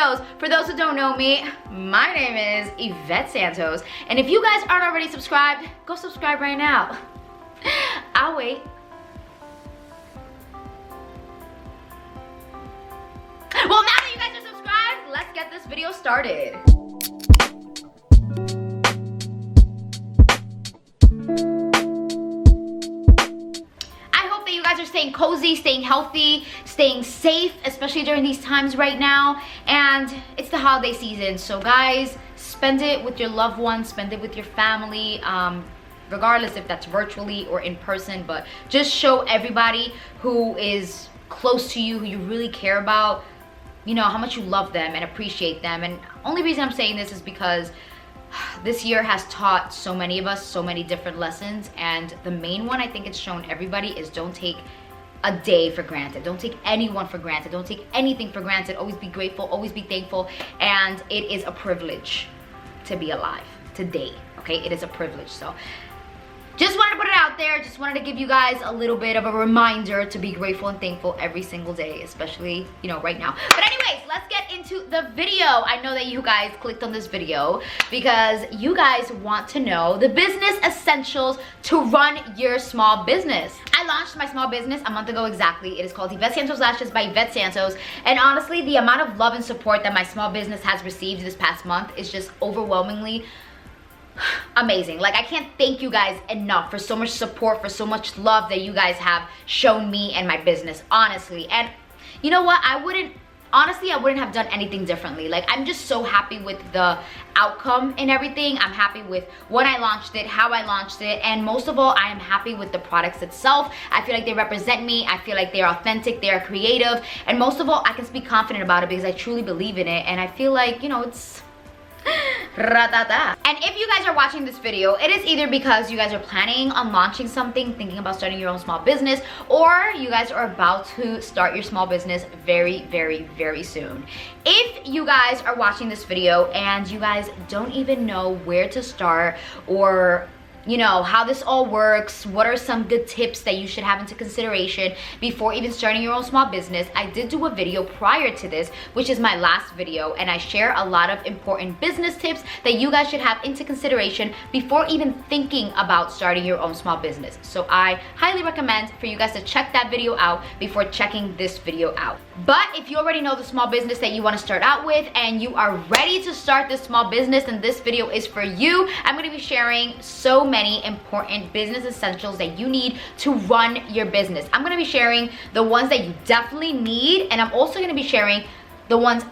videos. For those who don't know me, my name is Evette Santos. And if you guys aren't already subscribed, go subscribe right now. I'll wait. Well, now that you guys are subscribed, let's get this video started. I hope that you guys are staying cozy, staying healthy, staying safe, especially during these times right now. And it's the holiday season, so guys, spend it with your loved ones, spend it with your family, regardless if that's virtually or in person, but just show everybody who is close to you, who you really care about, you know, how much you love them and appreciate them. And only reason I'm saying this is because this year has taught so many of us so many different lessons, and the main one I think it's shown everybody is don't take a day for granted. Don't take anyone for granted. Don't take anything for granted. Always be grateful, always be thankful, and it is a privilege to be alive today, okay? It is a privilege. So just wanted to put it out there. Just wanted to give you guys a little bit of a reminder to be grateful and thankful every single day, especially, you know, right now. But anyways, let's get into the video. I know that you guys clicked on this video because you guys want to know the business essentials to run your small business. I launched my small business a month ago exactly. It is called Evette Santos Lashes by Evette Santos. And honestly, the amount of love and support that my small business has received this past month is just overwhelmingly amazing. Like, I can't thank you guys enough for so much support, for so much love that you guys have shown me and my business, honestly. And you know what, I wouldn't have done anything differently. Like, I'm just so happy with the outcome and everything. I'm happy with when I launched it, how I launched it, and most of all, I am happy with the products itself. I feel like they represent me. I feel like they're authentic, they're creative, and most of all, I can speak confident about it because I truly believe in it, and I feel like, you know, it's and if you guys are watching this video, it is either because you guys are planning on launching something, thinking about starting your own small business, or you guys are about to start your small business very, very, very soon. If you guys are watching this video and you guys don't even know where to start, or you know, how this all works, what are some good tips that you should have into consideration before even starting your own small business, I did do a video prior to this, which is my last video, and I share a lot of important business tips that you guys should have into consideration before even thinking about starting your own small business. So I highly recommend for you guys to check that video out before checking this video out. But if you already know the small business that you want to start out with and you are ready to start this small business, then this video is for you. I'm going to be sharing so many important business essentials that you need to run your business. I'm going to be sharing the ones that you definitely need, and I'm also going to be sharing the ones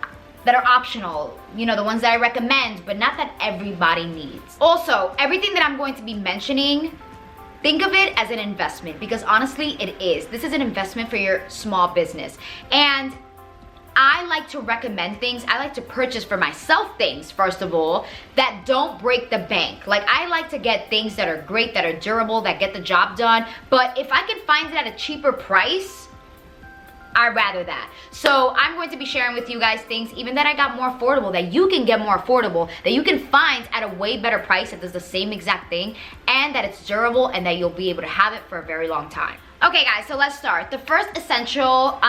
that are optional, you know, the ones that I recommend, but not that everybody needs. Also, everything that I'm going to be mentioning, think of it as an investment, because honestly, it is. This is an investment for your small business. And I like to recommend things, I like to purchase for myself things, first of all, that don't break the bank. Like, I like to get things that are great, that are durable, that get the job done. But if I can find it at a cheaper price, I'd rather that. So I'm going to be sharing with you guys things even that I got more affordable, that you can get more affordable, that you can find at a way better price that does the same exact thing, and that it's durable and that you'll be able to have it for a very long time. Okay guys, so let's start. The first essential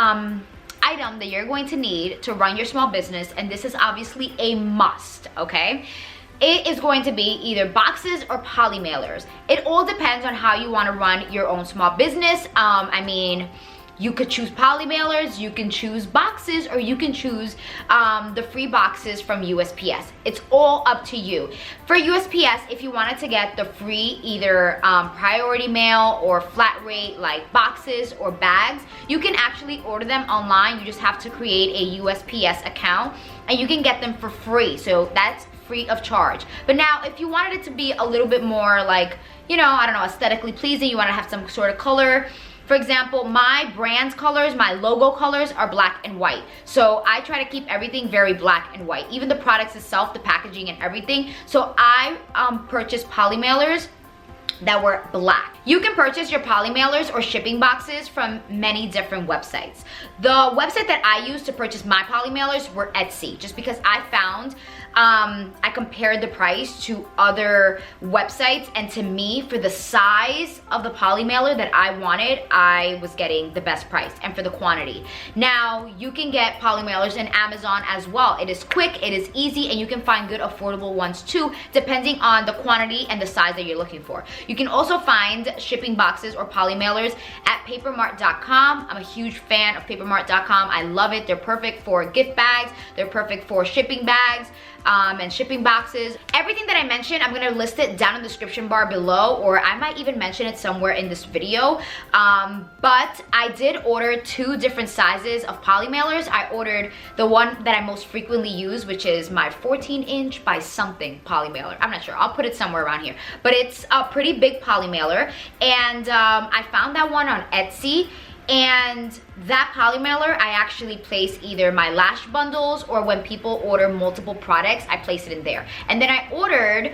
item that you're going to need to run your small business, and this is obviously a must, okay? It is going to be either boxes or Pollymailers. It all depends on how you want to run your own small business. I mean, you could choose Pollymailers, you can choose boxes, or you can choose the free boxes from USPS. It's all up to you. For USPS, if you wanted to get the free either priority mail or flat rate like boxes or bags, you can actually order them online. You just have to create a USPS account and you can get them for free. So that's free of charge. But now if you wanted it to be a little bit more like, you know, I don't know, aesthetically pleasing, you want to have some sort of color. For example, my brand's colors, my logo colors are black and white. So I try to keep everything very black and white, even the products itself, the packaging and everything. So I purchased Pollymailers that were black. You can purchase your Pollymailers or shipping boxes from many different websites. The website that I used to purchase my Pollymailers were Etsy, just because I found I compared the price to other websites, and to me, for the size of the Polymailer that I wanted, I was getting the best price, and for the quantity. Now, you can get Polymailers in Amazon as well. It is quick, it is easy, and you can find good affordable ones too, depending on the quantity and the size that you're looking for. You can also find shipping boxes or Polymailers at papermart.com. I'm a huge fan of papermart.com. I love it. They're perfect for gift bags. They're perfect for shipping bags and shipping boxes. Everything that I mentioned, I'm gonna list it down in the description bar below, or I might even mention it somewhere in this video. But I did order 2 different sizes of Polymailers. I ordered the one that I most frequently use, which is my 14-inch by something Polymailer. I'm not sure, I'll put it somewhere around here. But it's a pretty big Polymailer, and I found that one on Etsy. And that Polymailer, I actually place either my lash bundles, or when people order multiple products, I place it in there. And then I ordered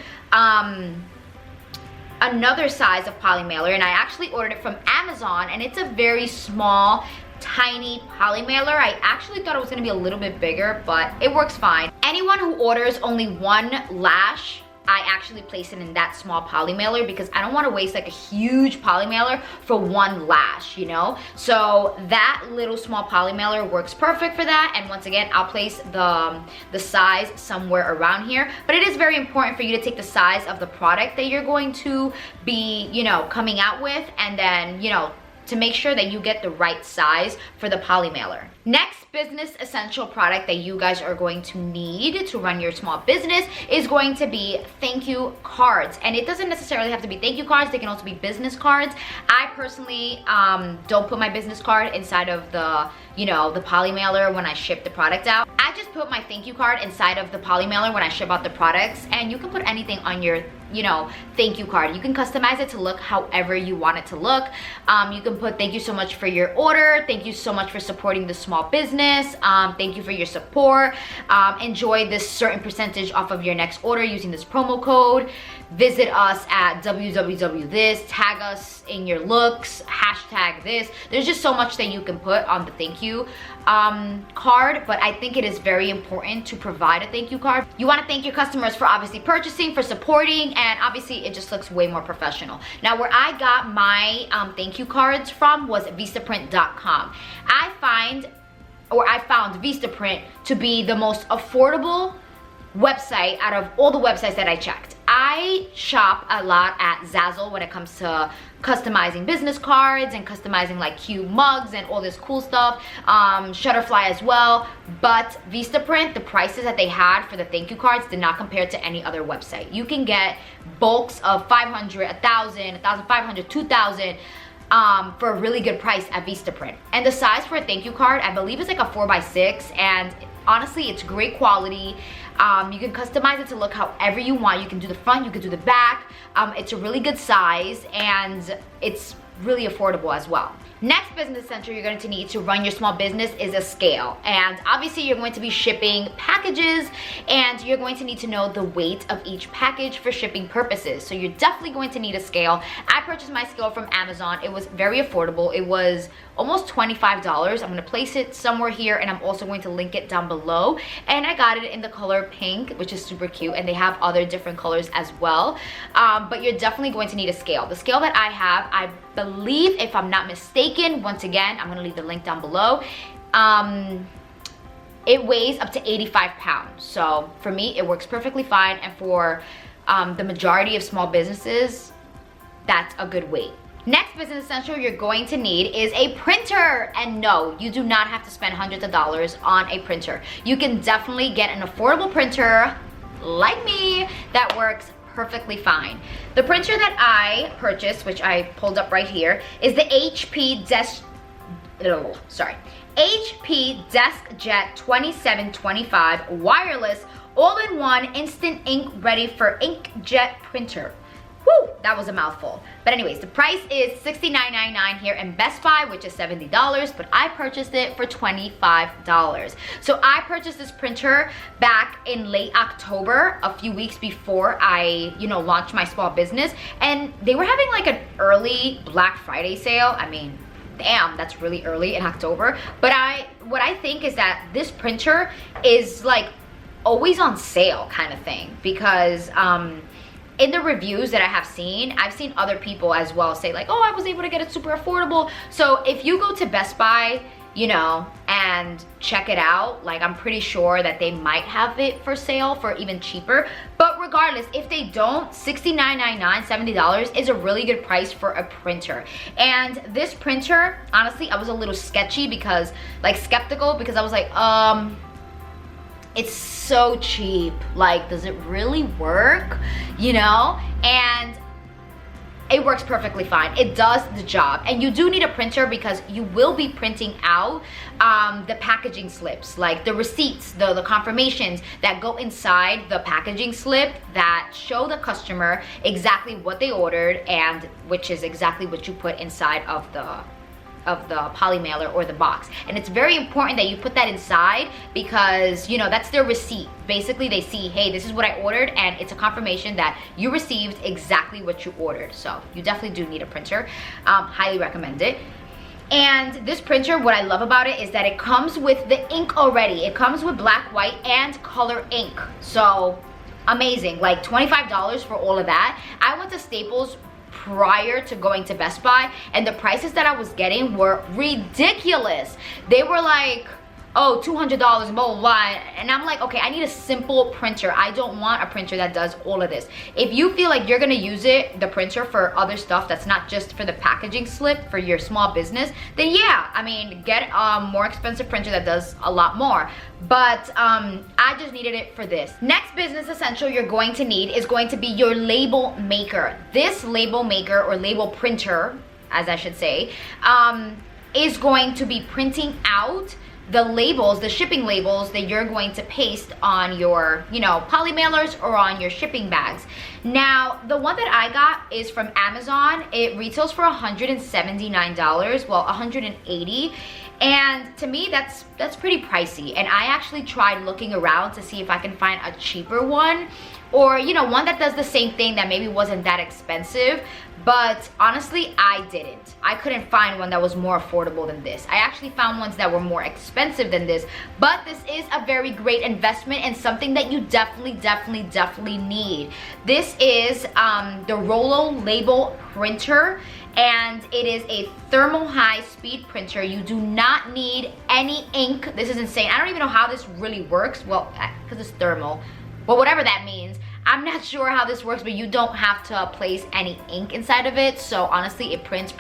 another size of Polymailer, and I actually ordered it from Amazon, and it's a very small, tiny Polymailer. I actually thought it was gonna be a little bit bigger, but it works fine. Anyone who orders only 1 lash, I actually place it in that small Polymailer, because I don't want to waste like a huge Polymailer for 1 lash, you know? So that little small Polymailer works perfect for that. And once again, I'll place the size somewhere around here. But it is very important for you to take the size of the product that you're going to be, you know, coming out with, and then, you know, to make sure that you get the right size for the Polymailer. Next business essential product that you guys are going to need to run your small business is going to be thank you cards. And it doesn't necessarily have to be thank you cards, they can also be business cards. I personally don't put my business card inside of the, you know, the Polymailer when I ship the product out. I just put my thank you card inside of the Polymailer when I ship out the products, and you can put anything on your, you know, thank you card. You can customize it to look however you want it to look. You can put thank you so much for your order, thank you so much for supporting the small business, thank you for your support, enjoy this certain percentage off of your next order using this promo code, visit us at www this, tag us in your looks, hashtag this. There's just so much that you can put on the thank you card, but I think it is very important to provide a thank you card. You want to thank your customers for obviously purchasing, for supporting, and obviously it just looks way more professional. Now, where I got my thank you cards from was Vistaprint.com. I found Vistaprint to be the most affordable website out of all the websites that I checked. I shop a lot at Zazzle when it comes to customizing business cards and customizing like cute mugs and all this cool stuff, Shutterfly as well. But Vistaprint, the prices that they had for the thank you cards did not compare to any other website. You can get bulks of 500, 1,000, 1,500, 2,000 for a really good price at Vistaprint. And the size for a thank you card, I believe, is like a 4x6, and honestly, it's great quality. You can customize it to look however you want. You can do the front, you can do the back. It's a really good size, and it's really affordable as well. Next business essential you're going to need to run your small business is a scale. And obviously you're going to be shipping packages, and you're going to need to know the weight of each package for shipping purposes. So you're definitely going to need a scale. I purchased my scale from Amazon. It was very affordable. It was almost $25. I'm going to place it somewhere here, and I'm also going to link it down below. And I got it in the color pink, which is super cute, and they have other different colors as well. But you're definitely going to need a scale. The scale that I have, I believe, if I'm not mistaken, once again, I'm going to leave the link down below, it weighs up to 85 pounds. So for me, it works perfectly fine, and for the majority of small businesses, that's a good weight. Next business essential you're going to need is a printer. And no, you do not have to spend hundreds of dollars on a printer. You can definitely get an affordable printer like me that works perfectly fine. The printer that I purchased, which I pulled up right here, is the HP DeskJet 2725 wireless all-in-one instant ink ready for inkjet printer. Woo, that was a mouthful. But anyways, the price is $69.99 here in Best Buy, which is $70, but I purchased it for $25. So I purchased this printer back in late October, a few weeks before I, launched my small business, and they were having like an early Black Friday sale. I mean, damn, that's really early in October. But what I think is that this printer is like always on sale kind of thing, because in the reviews that I have seen, I've seen other people as well say like, oh, I was able to get it super affordable. So if you go to Best Buy, you know, and check it out, like I'm pretty sure that they might have it for sale for even cheaper. But regardless, if they don't, $69.99, $70 is a really good price for a printer. And this printer, honestly, I was a little sketchy because, like, skeptical, because I was like, it's so cheap, like, does it really work, you know? And it works perfectly fine. It does the job. And you do need a printer because you will be printing out the packaging slips, like the receipts, the confirmations that go inside the packaging slip that show the customer exactly what they ordered, and which is exactly what you put inside of the Polymailer or the box. And it's very important that you put that inside because, you know, that's their receipt. Basically, they see, hey, this is what I ordered, and it's a confirmation that you received exactly what you ordered. So you definitely do need a printer. Highly recommend it. And this printer, what I love about it is that it comes with the ink already. It comes with black, white, and color ink. So amazing, like $25 for all of that. I went to Staples prior to going to Best Buy, and the prices that I was getting were ridiculous. They were like, oh, $200, blah, blah, blah. And I'm like, okay, I need a simple printer. I don't want a printer that does all of this. If you feel like you're gonna use it, the printer, for other stuff that's not just for the packaging slip for your small business, then yeah, I mean, get a more expensive printer that does a lot more. But I just needed it for this. Next business essential you're going to need is going to be your label maker. This label maker, or label printer, as I should say, is going to be printing out the labels, the shipping labels that you're going to paste on your, you know, Polymailers or on your shipping bags. Now, the one that I got is from Amazon. It retails for $179, well, $180. And to me, that's pretty pricey. And I actually tried looking around to see if I can find a cheaper one, or, you know, one that does the same thing that maybe wasn't that expensive. But honestly, I didn't. I couldn't find one that was more affordable than this. I actually found ones that were more expensive than this. But this is a very great investment and something that you definitely need. This is the Rollo label printer, and it is a thermal high speed printer. You do not need any ink. This is insane. I don't even know how this really works. Well, because it's thermal. Well, whatever that means. I'm not sure how this works, but you don't have to place any ink inside of it. So honestly, it prints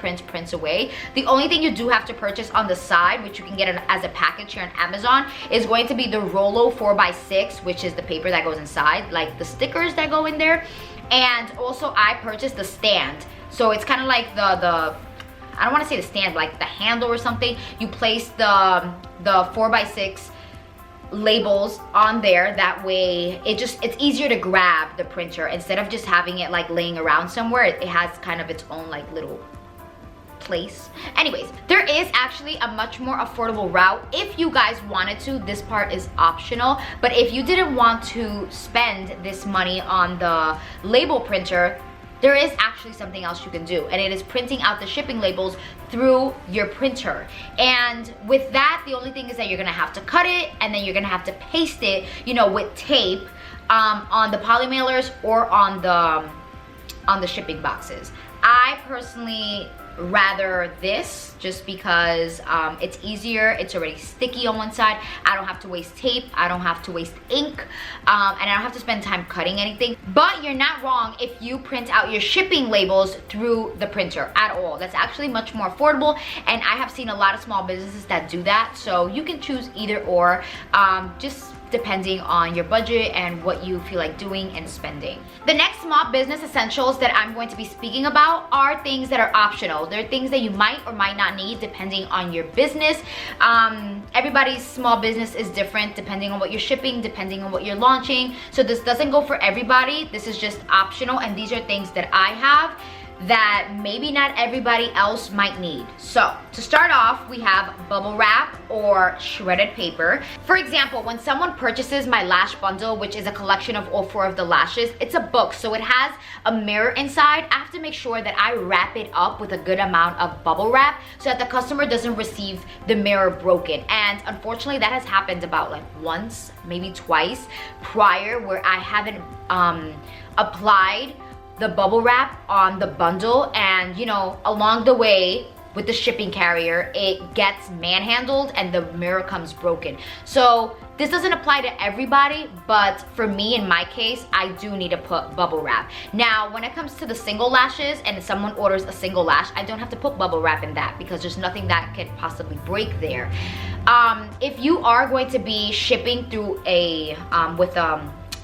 away. The only thing you do have to purchase on the side, which you can get as a package here on Amazon, is going to be the Rollo 4x6, which is the paper that goes inside, like the stickers that go in there. And also I purchased the stand. So it's kind of like the I don't want to say the stand, like the handle or something. You place the 4x6 labels on there. That way it's easier to grab the printer instead of just having it like laying around somewhere. It has kind of its own like little place. Anyways, there is actually a much more affordable route if you guys wanted to. This part is optional, but if you didn't want to spend this money on the label printer, there is actually something else you can do, and it is printing out the shipping labels through your printer. And with that, the only thing is that you're gonna have to cut it, and then you're gonna have to paste it, you know, with tape on the Polymailers or on the shipping boxes. I personally rather this, just because it's easier. It's already sticky on one side. I don't have to waste tape. I don't have to waste ink, and I don't have to spend time cutting anything. But you're not wrong if you print out your shipping labels through the printer at all. That's actually much more affordable, and I have seen a lot of small businesses that do that. So you can choose either or, just depending on your budget and what you feel like doing and spending. The next small business essentials that I'm going to be speaking about are things that are optional. They're things that you might or might not need depending on your business. Everybody's small business is different depending on what you're shipping, depending on what you're launching. So this doesn't go for everybody. This is just optional, and these are things that I have. that maybe not everybody else might need. So to start off, we have bubble wrap or shredded paper. For example, when someone purchases my lash bundle, which is a collection of all 4 of the lashes, it's a book, so it has a mirror inside. I have to make sure that I wrap it up with a good amount of bubble wrap so that the customer doesn't receive the mirror broken. And unfortunately, that has happened about like once, maybe twice prior, where I haven't applied the bubble wrap on the bundle, and you know, along the way with the shipping carrier, it gets manhandled and the mirror comes broken. So this doesn't apply to everybody, but for me, in my case, I do need to put bubble wrap. Now, when it comes to the single lashes and someone orders a single lash, I don't have to put bubble wrap in that because there's nothing that could possibly break there. If you are going to be shipping through a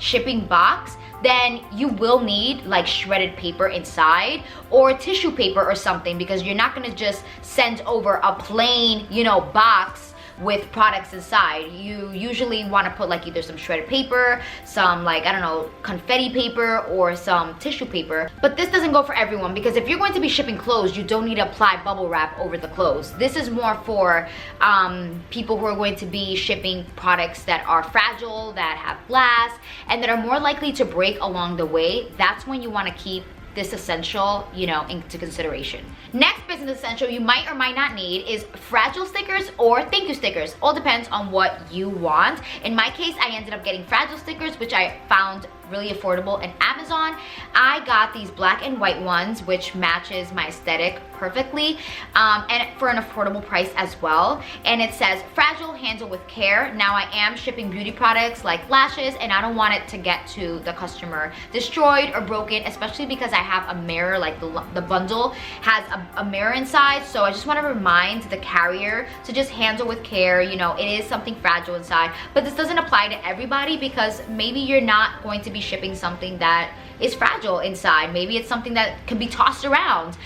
shipping box, then you will need like shredded paper inside or tissue paper or something, because you're not gonna just send over a plain, you know, box with products inside. You usually want to put like either some shredded paper, some like, I don't know, confetti paper, or some tissue paper. But this doesn't go for everyone, because if you're going to be shipping clothes, you don't need to apply bubble wrap over the clothes. This is more for people who are going to be shipping products that are fragile, that have glass, and that are more likely to break along the way. That's when you want to keep this essential, you know, into consideration. Next business essential you might or might not need is fragile stickers or thank you stickers. All depends on what you want. In my case, I ended up getting fragile stickers, which I found really affordable in Amazon. I got these black and white ones, which matches my aesthetic perfectly, and for an affordable price as well. And it says fragile, handle with care. Now, I am shipping beauty products like lashes, and I don't want it to get to the customer destroyed or broken, especially because I have a mirror, like the bundle has a mirror inside. So I just want to remind the carrier to just handle with care. You know, it is something fragile inside, but this doesn't apply to everybody, because maybe you're not going to be shipping something that is fragile inside. Maybe it's something that can be tossed around.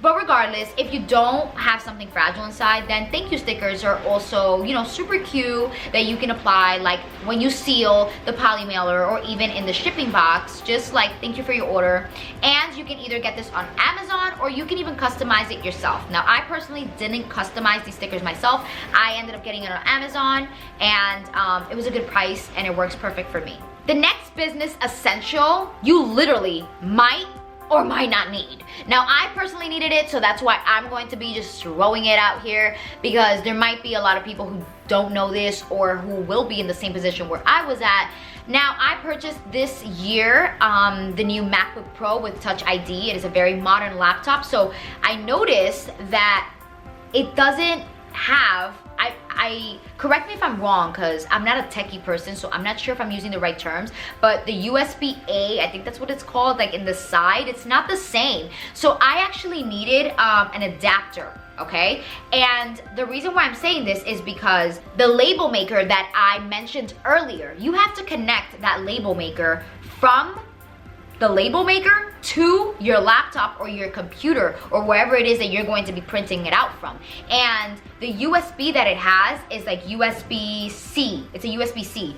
But regardless, if you don't have something fragile inside, then thank you stickers are also, you know, super cute that you can apply, like when you seal the Polymailer or even in the shipping box, just like thank you for your order. And you can either get this on Amazon or you can even customize it yourself. Now, I personally didn't customize these stickers myself. I ended up getting it on Amazon, and it was a good price and it works perfect for me. The next business essential you literally might or might not need. Now, I personally needed it, so that's why I'm going to be just throwing it out here, because there might be a lot of people who don't know this or who will be in the same position where I was at. Now, I purchased this year the new MacBook Pro with Touch ID. It is a very modern laptop, so I noticed that it doesn't have, I correct me if I'm wrong, because I'm not a techie person, so I'm not sure if I'm using the right terms, but the USB-A, I think that's what it's called, like in the side, it's not the same. So I actually needed an adapter, okay? And the reason why I'm saying this is because the label maker that I mentioned earlier, you have to connect that label maker from the label maker to your laptop or your computer or wherever it is that you're going to be printing it out from. And the USB that it has is like USB-C. It's a USB-C.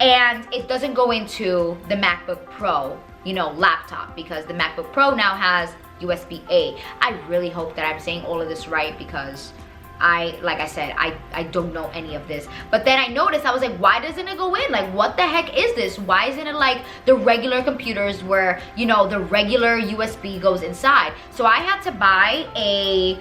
And it doesn't go into the MacBook Pro, you know, laptop, because the MacBook Pro now has USB-A. I really hope that I'm saying all of this right, because like I said, I don't know any of this. But then I noticed, I was like, why doesn't it go in? Like, what the heck is this? Why isn't it like the regular computers where, you know, the regular USB goes inside? So I had to buy a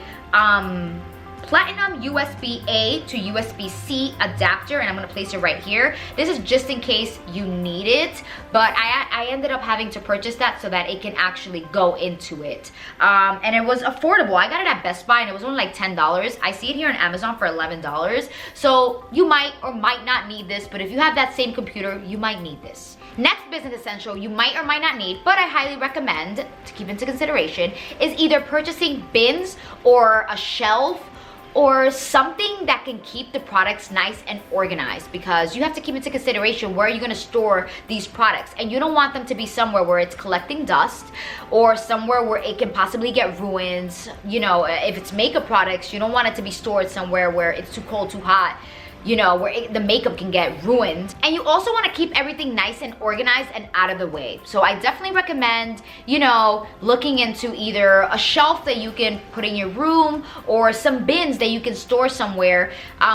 platinum USB-A to USB-C adapter, and I'm gonna place it right here. This is just in case you need it, but I ended up having to purchase that so that it can actually go into it. And it was affordable. I got it at Best Buy and it was only like $10. I see it here on Amazon for $11. So you might or might not need this, but if you have that same computer, you might need this. Next business essential you might or might not need, but I highly recommend to keep into consideration, is either purchasing bins or a shelf or something that can keep the products nice and organized, because you have to keep into consideration where you're gonna store these products, and you don't want them to be somewhere where it's collecting dust or somewhere where it can possibly get ruined. You know, if it's makeup products, you don't want it to be stored somewhere where it's too cold, too hot. you know, where the makeup can get ruined. And you also want to keep everything nice and organized and out of the way. So I definitely recommend, you know, looking into either a shelf that you can put in your room or some bins that you can store somewhere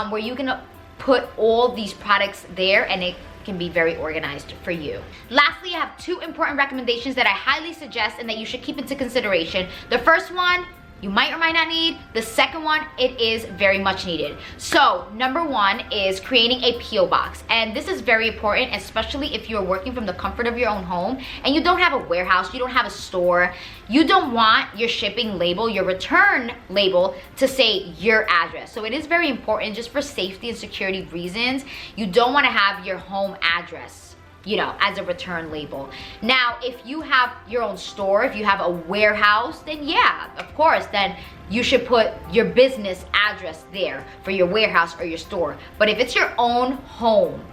where you can put all these products there and it can be very organized for you. Lastly, I have 2 important recommendations that I highly suggest and that you should keep into consideration. The first one, you might or might not need. The second one, it is very much needed. So number 1 is creating a P.O. box. And this is very important, especially if you're working from the comfort of your own home and you don't have a warehouse, you don't have a store. You don't want your shipping label, your return label to say your address. So it is very important just for safety and security reasons. You don't want to have your home address, you know, as a return label. Now, if you have your own store, if you have a warehouse, then yeah, of course, then you should put your business address there for your warehouse or your store. But if it's your own home,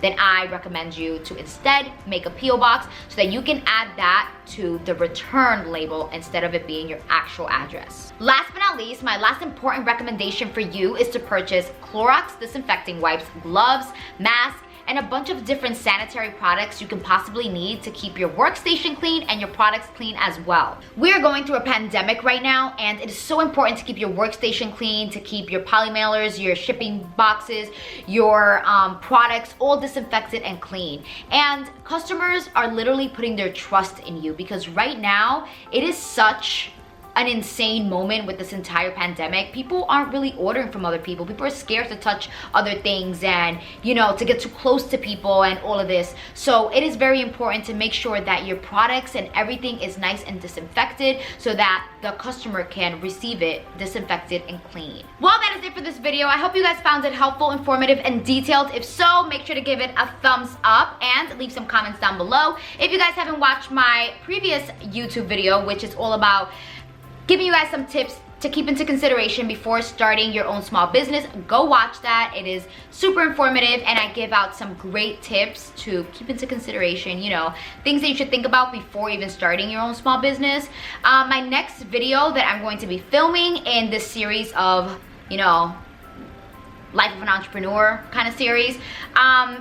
then I recommend you to instead make a P.O. box so that you can add that to the return label instead of it being your actual address. Last but not least, my last important recommendation for you is to purchase Clorox disinfecting wipes, gloves, masks, and a bunch of different sanitary products you can possibly need to keep your workstation clean and your products clean as well. We are going through a pandemic right now, and it is so important to keep your workstation clean, to keep your Pollymailers, your shipping boxes, your products all disinfected and clean. And customers are literally putting their trust in you because right now it is such an insane moment with this entire pandemic. People aren't really ordering from other people. People are scared to touch other things and, you know, to get too close to people and all of this. So it is very important to make sure that your products and everything is nice and disinfected so that the customer can receive it disinfected and clean. Well, that is it for this video. I hope you guys found it helpful, informative, and detailed. If so, make sure to give it a thumbs up and leave some comments down below. If you guys haven't watched my previous YouTube video, which is all about giving you guys some tips to keep into consideration before starting your own small business, go watch that. It is super informative and I give out some great tips to keep into consideration, you know, things that you should think about before even starting your own small business. My next video that I'm going to be filming in this series of, you know, Life of an Entrepreneur kind of series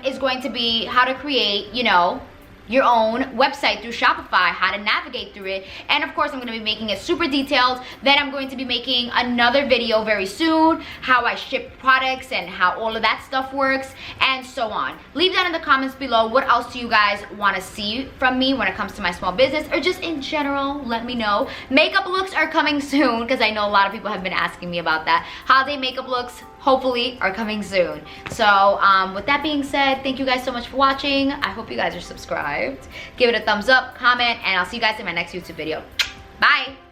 is going to be how to create, you know, your own website through Shopify, how to navigate through it. And of course, I'm gonna be making it super detailed. Then I'm going to be making another video very soon, how I ship products and how all of that stuff works, and so on. Leave that in the comments below. What else do you guys wanna see from me when it comes to my small business, or just in general, let me know. Makeup looks are coming soon, because I know a lot of people have been asking me about that. Holiday makeup looks, hopefully, are coming soon. So with that being said, thank you guys so much for watching. I hope you guys are subscribed. Give it a thumbs up, comment, and I'll see you guys in my next YouTube video. Bye.